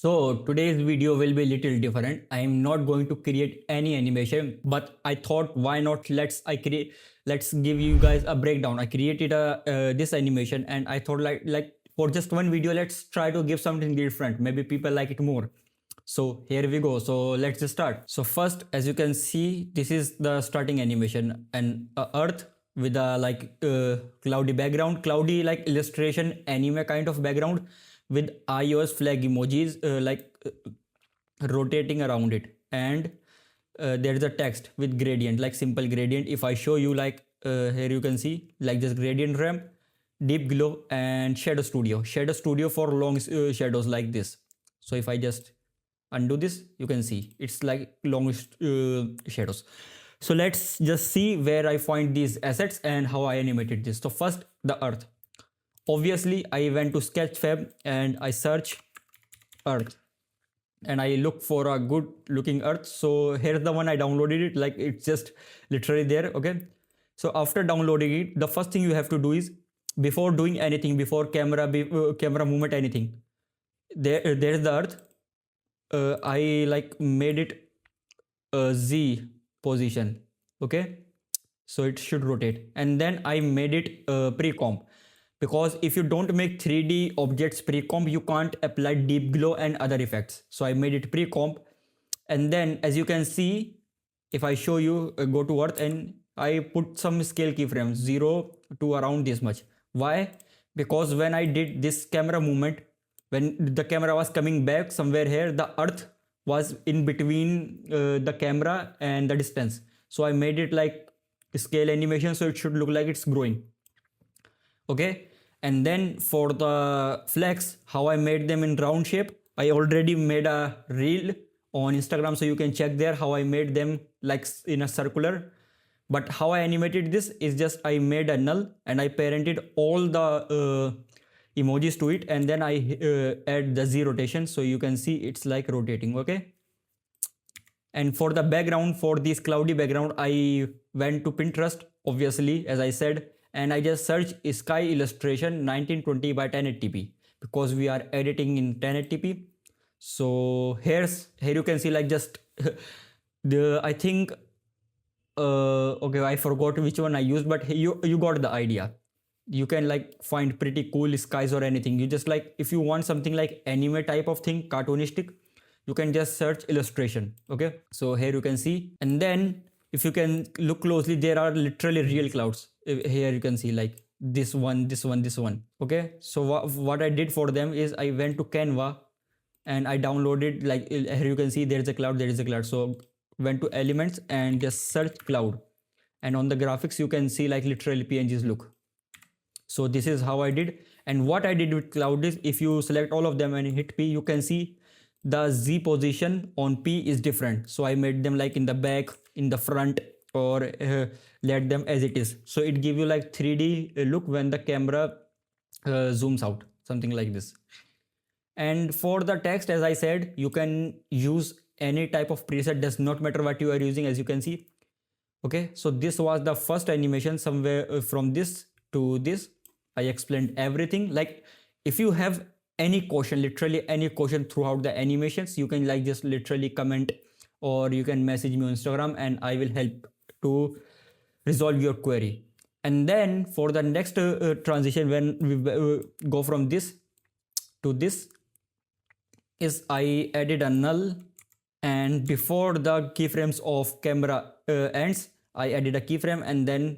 So today's video will be a little different. I am not going to create any animation, but I thought why not let's give you guys a breakdown. I created a this animation and I thought like for just one video let's try to give something different. Maybe people like it more. So here we go. So let's just start. So first, as you can see, this is the starting animation and earth with a cloudy background, cloudy like illustration anime kind of background with iOS flag emojis rotating around it, and there is a text with gradient, like simple gradient. If I show you here you can see like this gradient ramp, deep glow, and shadow studio for long shadows like this. So if I just undo this, you can see it's like long shadows. So let's just see where I find these assets and how I animated this. So first, the earth. Obviously I went to Sketchfab and I search earth and I look for a good looking earth. So here's the one I downloaded it, like it's just literally there. Okay, so after downloading it, the first thing you have to do is, before doing anything, before camera movement, anything, there's the earth. I like made it a Z position. Okay, so it should rotate, and then I made it pre-comp, because if you don't make 3D objects pre-comp, you can't apply deep glow and other effects. So I made it pre-comp, and then as you can see, if I show you, go to earth and I put some scale keyframes 0 to around this much. Why? Because when I did this camera movement, when the camera was coming back somewhere here, the earth was in between the camera and the distance. So I made it like scale animation, so it should look like it's growing. Okay, and then for the flex, how I made them in round shape, I already made a reel on Instagram, so you can check there how I made them like in a circular. But how I animated this is just I made a null and I parented all the emojis to it, and then I add the Z rotation, so you can see it's like rotating. Okay, and for the background, for this cloudy background, I went to Pinterest, obviously, as I said, and I just searched sky illustration 1920 by 1080p, because we are editing in 1080p. So here you can see like just I think okay, I forgot which one I used, but you got the idea. You can like find pretty cool skies or anything. You just like, if you want something like anime type of thing, cartoonistic, you can just search illustration. Okay, so here you can see, and then if you can look closely, there are literally real clouds. Here you can see like this one. Okay, so what I did for them is I went to Canva and I downloaded, like here you can see there is a cloud. So went to elements and just search cloud, and on the graphics you can see like literally PNGs look. So this is how I did. And what I did with cloud is, if you select all of them and hit P, you can see the Z position on P is different. So I made them like in the back, in the front, or let them as it is. So it gives you like 3D look when the camera zooms out, something like this. And for the text, as I said, you can use any type of preset, does not matter what you are using, as you can see. Okay, so this was the first animation. Somewhere from this to this, I explained everything. Like if you have any question, literally any question throughout the animations, you can like just literally comment, or you can message me on Instagram and I will help to resolve your query. And then for the next transition, when we go from this to this, is I added a null, and before the keyframes of camera ends, I added a keyframe and then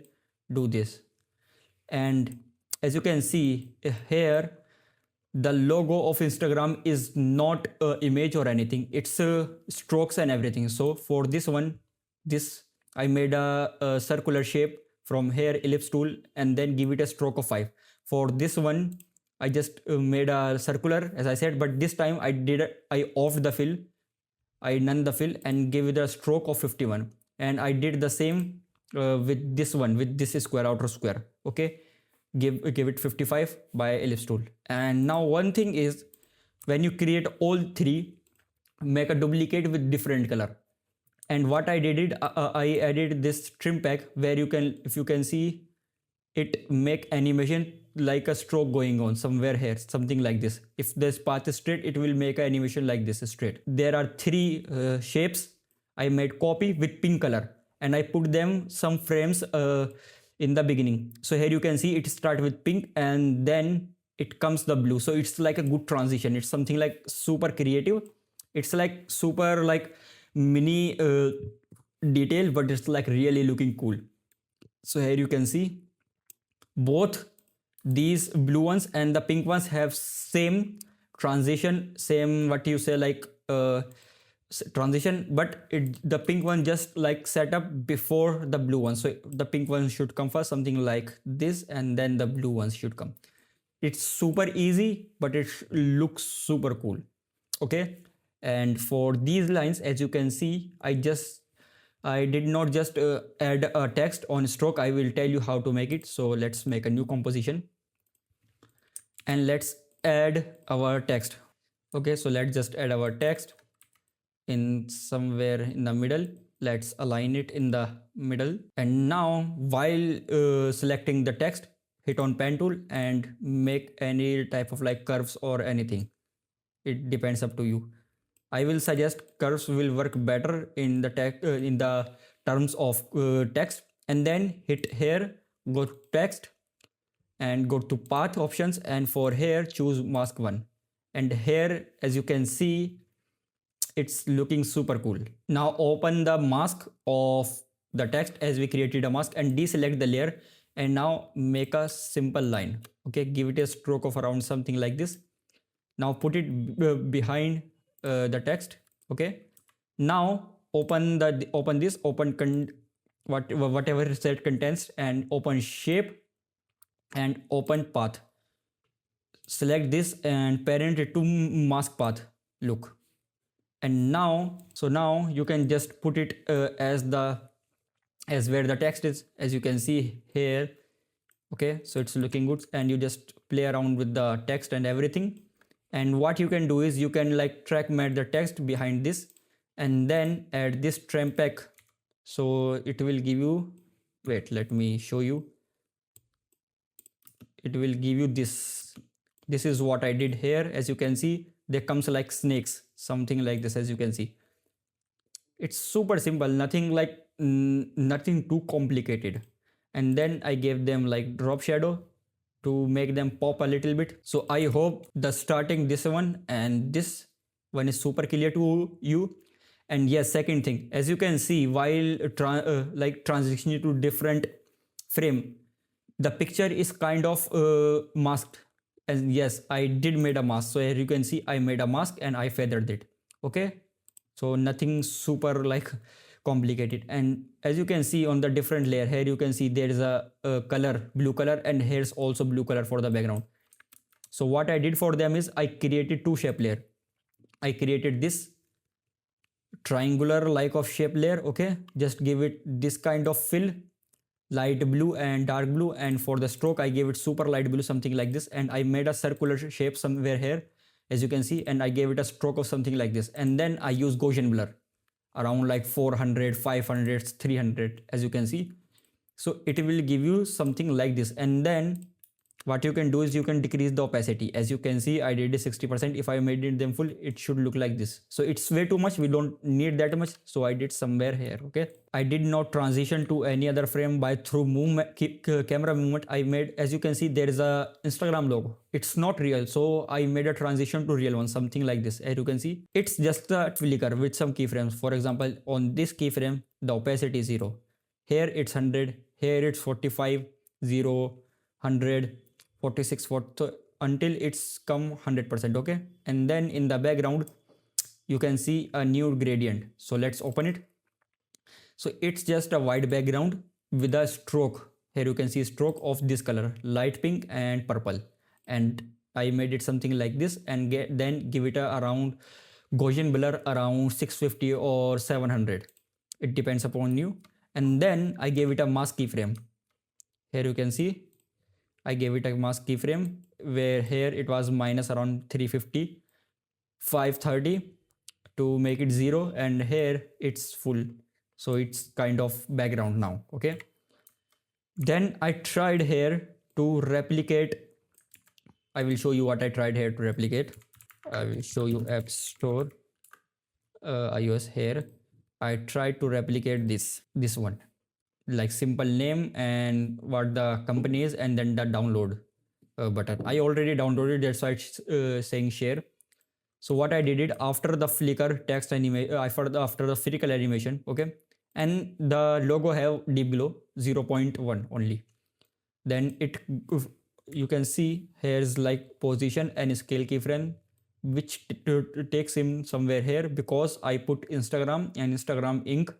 do this. And as you can see here, the logo of Instagram is not an image or anything, it's strokes and everything. So for this one, I made a circular shape from here, ellipse tool, and then give it a stroke of 5. For this one, I just made a circular, as I said, but this time I offed the fill, I none the fill, and gave it a stroke of 51. And I did the same with this one, with this square, outer square. Okay, give it 55 by ellipse tool. And now one thing is, when you create all three, make a duplicate with different color. And what I did, I added this trim pack, where you can, if you can see it, make animation like a stroke going on somewhere here, something like this. If this path is straight, it will make an animation like this straight. There are three shapes. I made copy with pink color and I put them some frames in the beginning. So here you can see it start with pink and then it comes the blue. So it's like a good transition. It's something like super creative. It's like super like mini detail, but it's like really looking cool. So here you can see both these blue ones and the pink ones have same transition, same what you say like transition, but the pink one just like set up before the blue one. So the pink one should come first, something like this, and then the blue ones should come. It's super easy, but it looks super cool. Okay, and for these lines, as you can see, I did not just add a text on stroke. I will tell you how to make it. So let's make a new composition and let's add our text. Okay, so let's just add our text in somewhere in the middle. Let's align it in the middle. And now while selecting the text, hit on pen tool and make any type of like curves or anything. It depends up to you. I will suggest curves will work better in the terms of text. And then hit here, go to text and go to path options, and for here choose mask one. And here, as you can see, it's looking super cool. Now open the mask of the text as we created a mask and deselect the layer, and now make a simple line. Okay, give it a stroke of around something like this. Now put it behind the text. Okay, now open whatever set contents and open shape and open path. Select this and parent it to mask path. Look, and now you can just put it as where the text is, as you can see here. Okay, so it's looking good, and you just play around with the text and everything. And what you can do is you can like track mat the text behind this and then add this trim pack. So it will give you, wait, let me show you. It will give you this. This is what I did here. As you can see, there comes like snakes, something like this. As you can see, it's super simple, nothing like nothing too complicated. And then I gave them like drop shadow to make them pop a little bit. So I hope the starting this one and this one is super clear to you. And yes, second thing, as you can see, while like transitioning to different frame, the picture is kind of masked. And yes, I did made a mask. So here you can see I made a mask and I feathered it. Okay, so nothing super like complicated. And as you can see on the different layer here, you can see there is a color, blue color, and here's also blue color for the background. So what I did for them is I created two shape layer. I created this triangular like of shape layer. Okay, just give it this kind of fill, light blue and dark blue, and for the stroke I gave it super light blue, something like this. And I made a circular shape somewhere here, as you can see, and I gave it a stroke of something like this. And then I use Gaussian blur around like 400, 500, 300, as you can see. So it will give you something like this. And then what you can do is you can decrease the opacity. As you can see, I did it 60%. If I made it them full, it should look like this. So it's way too much. We don't need that much. So I did somewhere here. Okay, I did not transition to any other frame by through camera movement. I made, as you can see, there is a Instagram logo. It's not real, so I made a transition to real one, something like this. As you can see, it's just a flicker with some keyframes. For example, on this keyframe, the opacity is 0. Here it's 100. Here it's 45, 0, 100, 46, 40, until it's come 100%. Okay, and then in the background you can see a new gradient. So let's open it. So it's just a white background with a stroke. Here you can see stroke of this color, light pink and purple. And I made it something like this, and then give it a around Gaussian blur around 650 or 700. It depends upon you. And then I gave it a mask keyframe. Here you can see I gave it a mask keyframe, where here it was minus around 350, 530 to make it 0, and here it's full. So it's kind of background now. Okay, then I tried here to replicate, I will show you what I tried here to replicate. I will show you App Store iOS here. I tried to replicate this one, like simple name and what the company is, and then the download button. I already downloaded, that's why it's saying share. So what I did it after the flicker text animation, after the flicker animation, okay, and the logo have deep glow 0.1 only. Then you can see here's like position and scale keyframe, which takes him somewhere here because I put Instagram and Instagram Inc.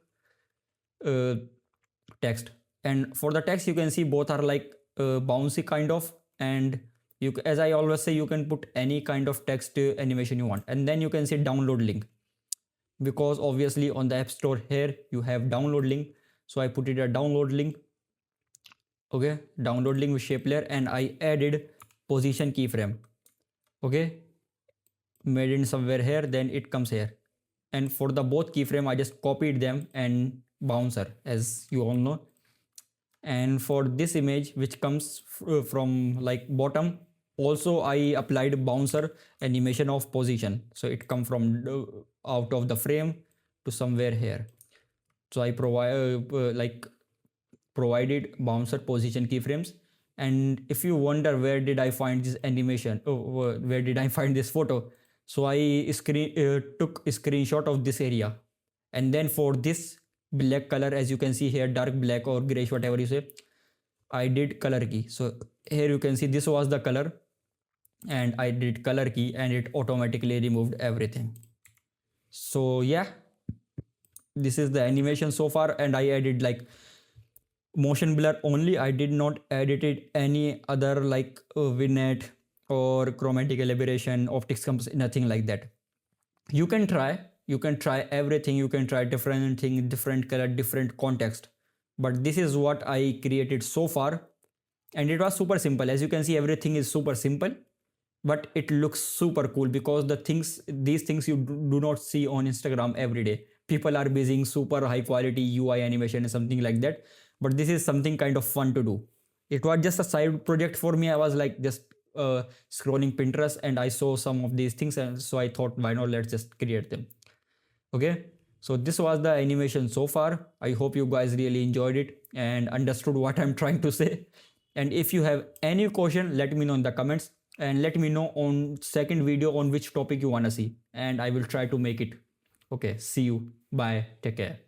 Text. And for the text, you can see both are like bouncy kind of, and you, as I always say, you can put any kind of text animation you want. And then you can see download link, because obviously on the App Store here you have download link. So I put it a download link. Okay, download link with shape layer, and I added position keyframe. Okay, made in somewhere here, then it comes here. And for the both keyframe, I just copied them and bouncer, as you all know. And for this image, which comes from like bottom, also I applied bouncer animation of position, so it come from out of the frame to somewhere here. So I provided bouncer position keyframes. And if you wonder where did I find this animation, where did I find this photo, so I took a screenshot of this area. And then for this black color, as you can see here, dark black or grayish, whatever you say, I did color key. So here you can see this was the color, and I did color key, and it automatically removed everything. So yeah, this is the animation so far. And I added like motion blur only. I did not edit any other like vignette or chromatic elaboration, optics comes, nothing like that. You can try everything, you can try different thing, different color, different context, but this is what I created so far. And it was super simple. As you can see, everything is super simple, but it looks super cool because these things you do not see on Instagram every day. People are busy super high quality UI animation and something like that, but this is something kind of fun to do. It was just a side project for me. I was like just scrolling Pinterest and I saw some of these things, and so I thought, why not, let's just create them. Okay, so this was the animation so far. I hope you guys really enjoyed it and understood what I'm trying to say. And if you have any question, let me know in the comments, and let me know on second video on which topic you want to see, and I will try to make it. Okay, see you, bye, take care.